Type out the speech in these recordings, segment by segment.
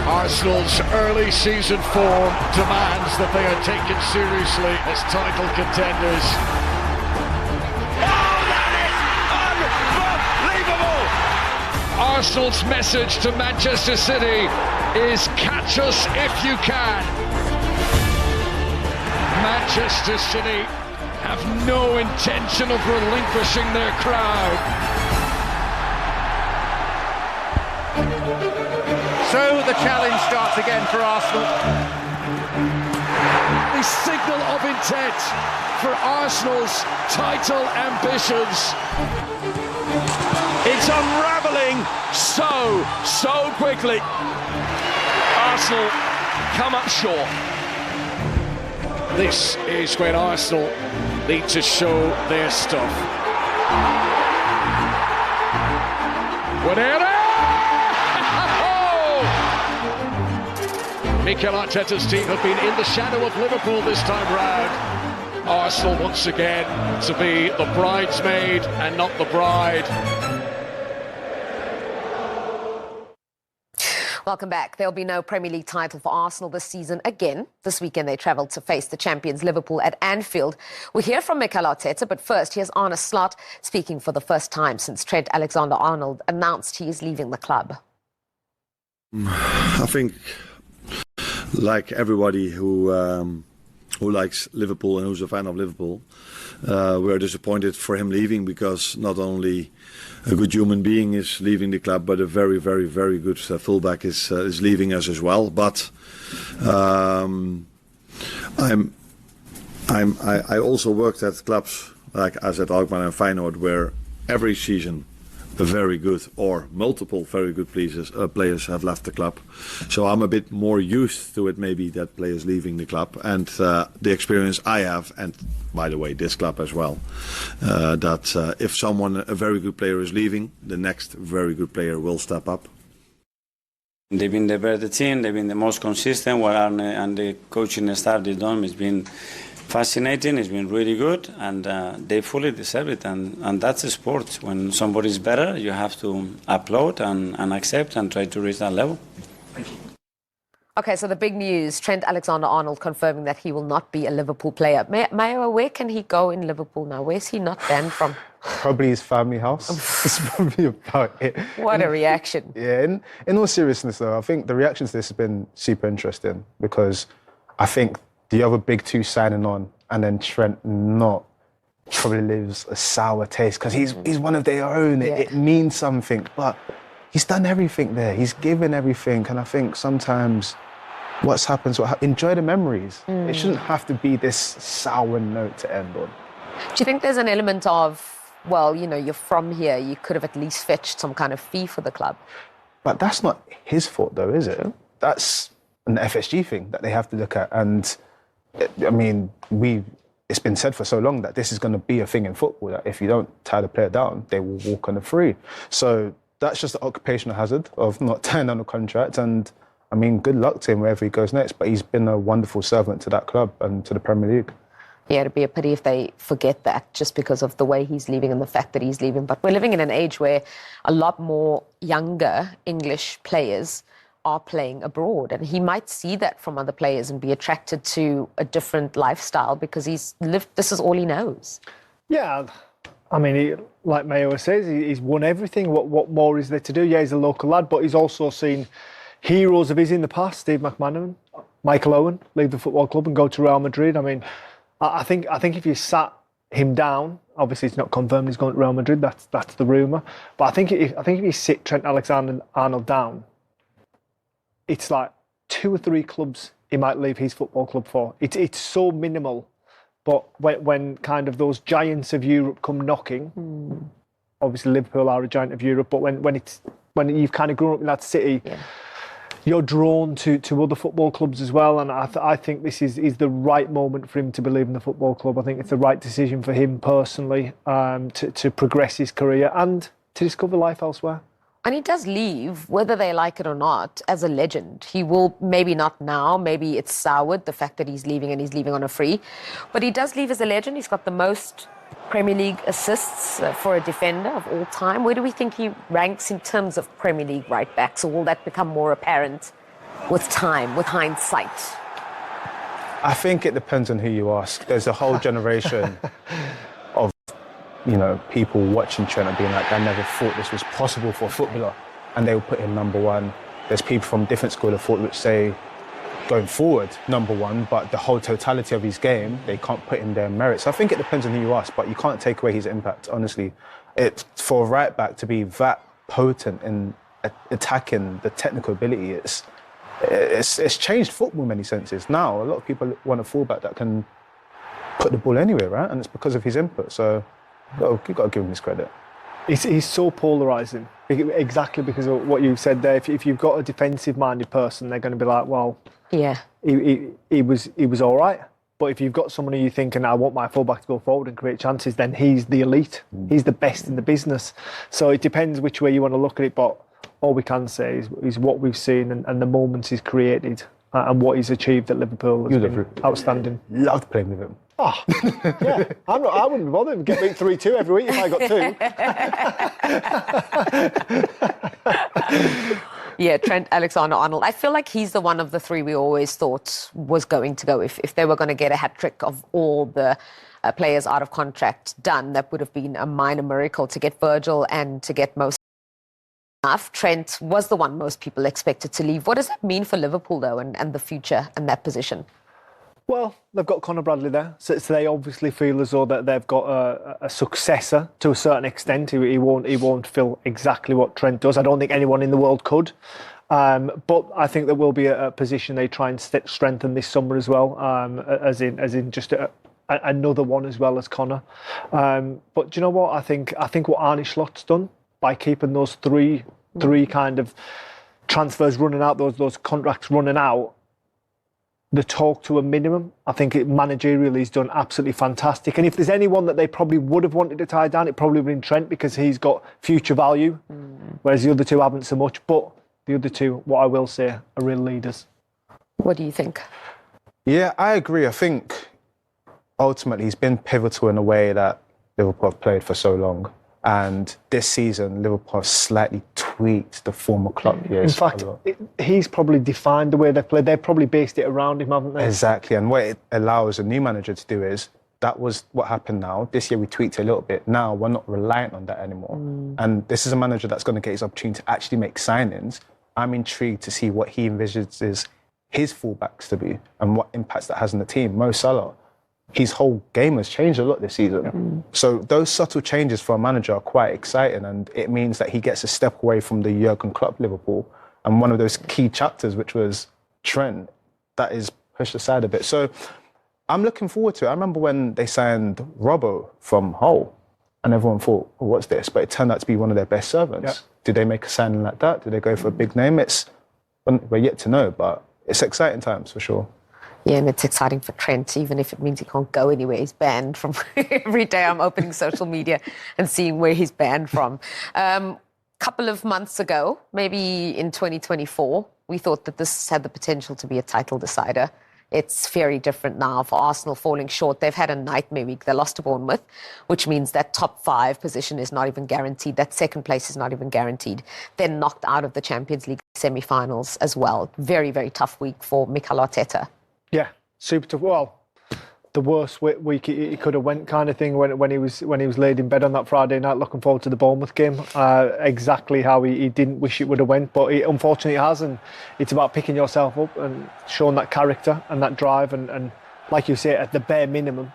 Arsenal's early season form demands that they are taken seriously as title contenders. Oh, that is unbelievable! Arsenal's message to Manchester City is catch us if you can. Manchester City have no intention of relinquishing their crowd. So the challenge starts again for Arsenal. The signal of intent for Arsenal's title ambitions. It's unravelling so quickly. Arsenal come up short. This is when Arsenal need to show their stuff. Whatever! Mikel Arteta's team have been in the shadow of Liverpool this time round. Arsenal once again to be the bridesmaid and not the bride. Welcome back. There'll be no Premier League title for Arsenal this season again. This weekend they travel to face the champions Liverpool at Anfield. We'll hear from Mikel Arteta, but first here's Arne Slot speaking for the first time since Trent Alexander-Arnold announced he is leaving the club. I think, like everybody who likes Liverpool and who's a fan of Liverpool, we're disappointed for him leaving, because not only a good human being is leaving the club, but a very, very, very good fullback is leaving us as well. But I also worked at clubs like AZ Alkmaar and Feyenoord, where every season a very good or multiple very good players have left the club. So I'm a bit more used to it, maybe, that players leaving the club, and the experience I have, and by the way this club as well, that if a very good player is leaving, the next very good player will step up. They've been the better team, they've been the most consistent. What Arne and the coaching staff have done has been fascinating, it's been really good, and they fully deserve it, and that's a sport. When somebody's better, you have to applaud and accept and try to reach that level. Thank you. Okay, so the big news, Trent Alexander-Arnold confirming that he will not be a Liverpool player. Mayo, where can he go in Liverpool now? Where's he not banned from? Probably his family house. That's probably about it. What a reaction. Yeah, in all seriousness though, I think the reactions to this have been super interesting, because I think the other big two signing on, and then Trent not, probably leaves a sour taste, because he's one of their own. Yeah. It means something, but he's done everything there. He's given everything, and I think sometimes what's happened, enjoy the memories. It shouldn't have to be this sour note to end on. Do you think there's an element of, well, you know, you're from here, you could have at least fetched some kind of fee for the club? But that's not his fault though, is it? That's an FSG thing that they have to look at, and I mean, it's been said for so long that this is going to be a thing in football, that if you don't tie the player down, they will walk on a free. So that's just the occupational hazard of not tying down a contract. And I mean, good luck to him wherever he goes next. But he's been a wonderful servant to that club and to the Premier League. Yeah, it'd be a pity if they forget that just because of the way he's leaving and the fact that he's leaving. But we're living in an age where a lot more younger English players are playing abroad, and he might see that from other players and be attracted to a different lifestyle because this is all he knows. Yeah, I mean, like Mayo says, he's won everything. What more is there to do? Yeah, he's a local lad, but he's also seen heroes of his in the past, Steve McManaman, Michael Owen, leave the football club and go to Real Madrid. I mean, I think if you sat him down, obviously it's not confirmed he's going to Real Madrid, that's the rumour, but I think if you sit Trent Alexander-Arnold down, it's like 2 or 3 clubs he might leave his football club for. It's so minimal, but when kind of those giants of Europe come knocking, obviously Liverpool are a giant of Europe, but when you've kind of grown up in that city, you're drawn to other football clubs as well, and I think this is the right moment for him to be leaving the football club. I think it's the right decision for him personally to progress his career and to discover life elsewhere. And he does leave, whether they like it or not, as a legend. He will, maybe not now, maybe it's soured, the fact that he's leaving and he's leaving on a free. But he does leave as a legend. He's got the most Premier League assists for a defender of all time. Where do we think he ranks in terms of Premier League right-backs, or will that become more apparent with time, with hindsight? I think it depends on who you ask. There's a whole generation of, people watching Trent and being like, I never thought this was possible for a footballer. And they will put him number one. There's people from different school of thought which say, going forward, number one, but the whole totality of his game, they can't put him there in merit. So I think it depends on who you ask, but you can't take away his impact, honestly. For a right back to be that potent in attacking the technical ability, it's changed football in many senses. Now, a lot of people want a fullback that can put the ball anywhere, right? And it's because of his input. So you've got to give him his credit. He's so polarising, exactly because of what you said there. If you've got a defensive-minded person, they're going to be like, well, yeah, he was all right. But if you've got someone who you think, and I want my fullback to go forward and create chances, then he's the elite. He's the best in the business. So it depends which way you want to look at it. But all we can say is what we've seen and the moments he's created and what he's achieved at Liverpool has been outstanding. Loved playing with him. Oh, yeah. I wouldn't be bothered. Get beat 3-2 every week if I got 2. Yeah, Trent Alexander-Arnold. I feel like he's the one of the three we always thought was going to go. If they were going to get a hat-trick of all the players out of contract done, that would have been a minor miracle to get Virgil and to get most. Trent was the one most people expected to leave. What does that mean for Liverpool, though, and the future and that position? Well, they've got Conor Bradley there, so they obviously feel as though that they've got a successor to a certain extent. He won't fill exactly what Trent does. I don't think anyone in the world could. But I think there will be a position they try and strengthen this summer as well, as in just another one as well as Conor. But do you know what? I think what Arne Slot's done by keeping those three kind of transfers running out, those contracts running out, the talk to a minimum. I think managerially he's done absolutely fantastic. And if there's anyone that they probably would have wanted to tie down, it probably would have been Trent because he's got future value, whereas the other two haven't so much. But the other two, what I will say, are real leaders. What do you think? Yeah, I agree. I think ultimately he's been pivotal in a way that Liverpool have played for so long. And this season, Liverpool have slightly tweaked the former club years. In fact, he's probably defined the way they play. They've probably based it around him, haven't they? Exactly. And what it allows a new manager to do is, that was what happened now. This year we tweaked it a little bit. Now we're not reliant on that anymore. And this is a manager that's going to get his opportunity to actually make signings. I'm intrigued to see what he envisages his fullbacks to be and what impacts that has on the team. Mo Salah, his whole game has changed a lot this season. So those subtle changes for a manager are quite exciting, and it means that he gets a step away from the Jurgen Klopp Liverpool. And one of those key chapters, which was Trent, that is pushed aside a bit. So I'm looking forward to it. I remember when they signed Robbo from Hull, and everyone thought, oh, what's this? But it turned out to be one of their best servants. Yeah. Did they make a signing like that? Did they go for a big name? We're yet to know, but it's exciting times for sure. Yeah, and it's exciting for Trent, even if it means he can't go anywhere. He's banned from every day. I'm opening social media and seeing where he's banned from. Couple of months ago, maybe in 2024, we thought that this had the potential to be a title decider. It's very different now for Arsenal falling short. They've had a nightmare week. They lost to Bournemouth, which means that top 5 position is not even guaranteed. That second place is not even guaranteed. They're knocked out of the Champions League semi-finals as well. Very, very tough week for Mikel Arteta. Yeah, super tough. Well, the worst week he could have went, kind of thing, when he was laid in bed on that Friday night, looking forward to the Bournemouth game. Exactly how he didn't wish it would have went, but unfortunately it has, and it's about picking yourself up and showing that character and that drive, and like you say, at the bare minimum,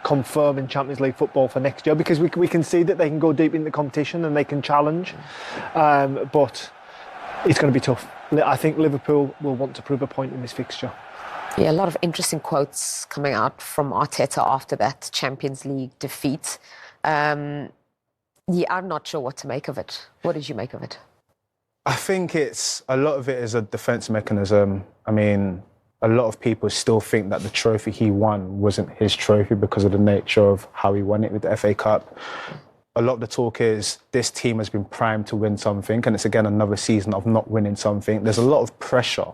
confirming Champions League football for next year, because we can see that they can go deep in the competition and they can challenge, but it's going to be tough. I think Liverpool will want to prove a point in this fixture. Yeah, a lot of interesting quotes coming out from Arteta after that Champions League defeat. I'm not sure what to make of it. What did you make of it? I think a lot of it is a defence mechanism. I mean, a lot of people still think that the trophy he won wasn't his trophy because of the nature of how he won it with the FA Cup. A lot of the talk is this team has been primed to win something, and it's again another season of not winning something. There's a lot of pressure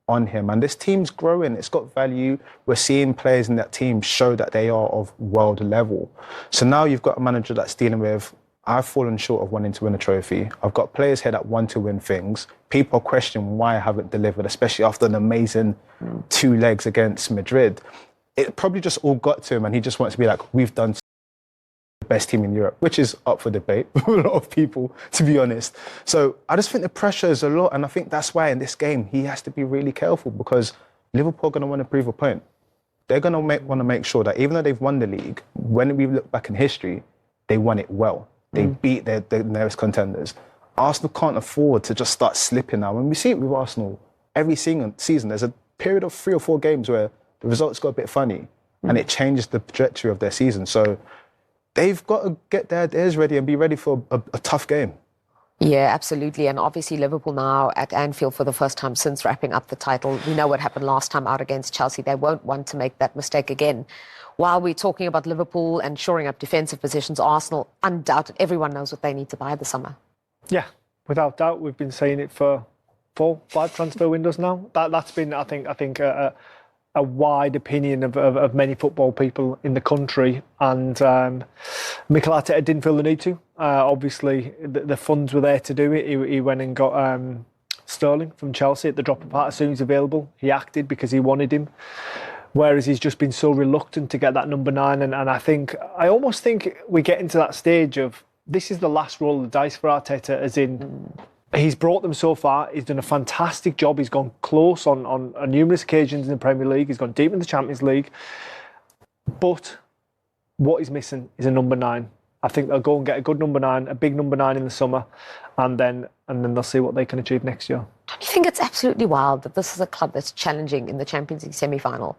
on him, and this team's growing. It's got value. We're seeing players in that team show that they are of world level. So now you've got a manager that's dealing with I've fallen short of wanting to win a trophy. I've got players here that want to win things. People are questioning why I haven't delivered, especially after an amazing 2 legs against Madrid. It probably just all got to him, and he just wants to be like, we've done the best team in Europe, which is up for debate with a lot of people, to be honest. So I just think the pressure is a lot, and I think that's why in this game he has to be really careful, because Liverpool are going to want to prove a point. They're going to want to make sure that even though they've won the league, when we look back in history, they won it well. They beat their nearest contenders. Arsenal can't afford to just start slipping now. When we see it with Arsenal, every season there's a period of 3 or 4 games where the results got a bit funny and it changes the trajectory of their season. So they've got to get their ideas ready and be ready for a tough game. Yeah, absolutely. And obviously Liverpool now at Anfield for the first time since wrapping up the title. We know what happened last time out against Chelsea. They won't want to make that mistake again. While we're talking about Liverpool and shoring up defensive positions, Arsenal, undoubted, everyone knows what they need to buy this summer. Yeah, without doubt. We've been saying it for 4, 5 transfer windows now. That's been, I think a wide opinion of many football people in the country. And Mikel Arteta didn't feel the need to. Obviously, the funds were there to do it. He went and got Sterling from Chelsea at the drop of a hat as soon as available. He acted because he wanted him. Whereas he's just been so reluctant to get that number 9. And I almost think we get into that stage of this is the last roll of the dice for Arteta, as in he's brought them so far. He's done a fantastic job. He's gone close on numerous occasions in the Premier League. He's gone deep in the Champions League. But what he's missing is a number 9. I think they'll go and get a good number 9, a big number 9 in the summer, and then they'll see what they can achieve next year. Don't you think it's absolutely wild that this is a club that's challenging in the Champions League semi-final,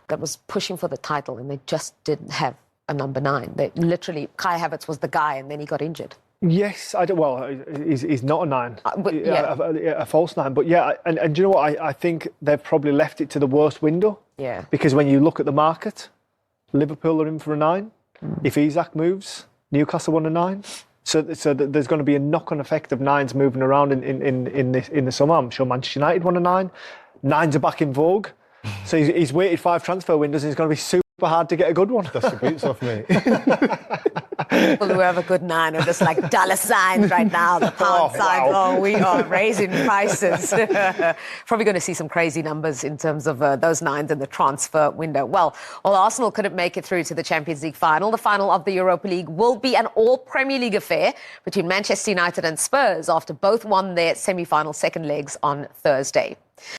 that was pushing for the title, and they just didn't have a number 9? They literally, Kai Havertz was the guy, and then he got injured. Yes, he's not a 9, a false 9. But yeah, and do you know what? I think they've probably left it to the worst window. Yeah. Because when you look at the market, Liverpool are in for a 9. If Isak moves, Newcastle want a 9. So there's going to be a knock-on effect of 9s moving around in the summer. I'm sure Manchester United want a 9. 9s are back in vogue. So he's waited 5 transfer windows, and it's going to be super hard to get a good one. That's the boots off me. People who have a good 9 are just like dollar signs right now, the pound signs. Wow. Oh, we are raising prices. Probably going to see some crazy numbers in terms of those 9s in the transfer window. Well, Arsenal couldn't make it through to the Champions League final. The final of the Europa League will be an all-Premier League affair between Manchester United and Spurs after both won their semi-final second legs on Thursday.